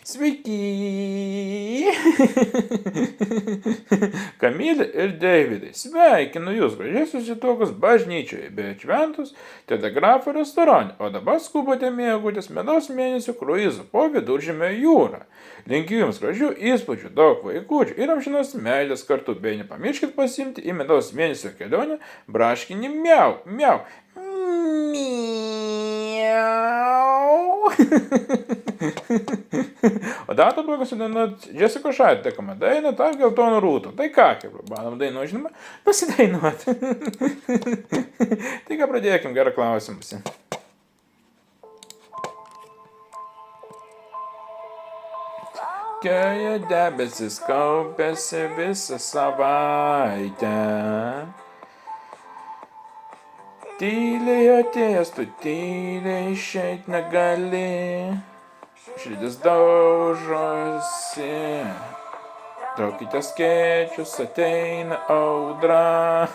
Sveiki! Kamilė ir Deividai, sveikinu jūs gražiai susituokus bažnyčioje, bei atšventus telegrafo restorane, o dabar skubate mėgautis medaus mėnesio kruizu po Viduržemio jūrą. Linkiu jums gražių įspūdžių, daug vaikučių ir amžinos meilės kartu, bei nepamirškit pasiimti į medaus mėnesio kelionę braškinį miau, miau. O dar tu blogas sudainuot Jessica Šait tekama daina tarp geltonų rūtų. Tai ką, kaip bandom dainuot, žinoma, pasidainuot. Tai ką pradėkim, gerą klausimusi. Kioje debesis kaupėsi visą savaitę. Tyliai atėjęs, tu tyliai išeit negali. Širdis daužosi. Traukite skėčius, ateina audra.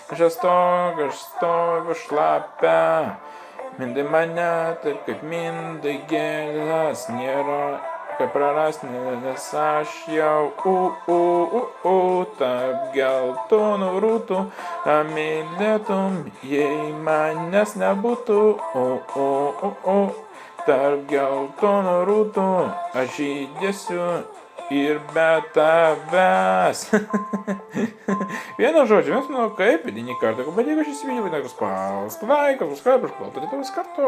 Aš stoviu šlapia. Mindai mane taip kaip mindai gėlės. Nėra kaip prarasti, nes aš jau tarp geltonų rūtų mylėtum, jei manęs nebūtų. Tarp geltonų rūtų aš žydėsiu ir be tavęs. Vienu žodžiu, jums manau kaip, įdinį kartą, kad patiko šis video, vadinasi, spausk laiką, subscribe, užplaukti, tai vis kartu.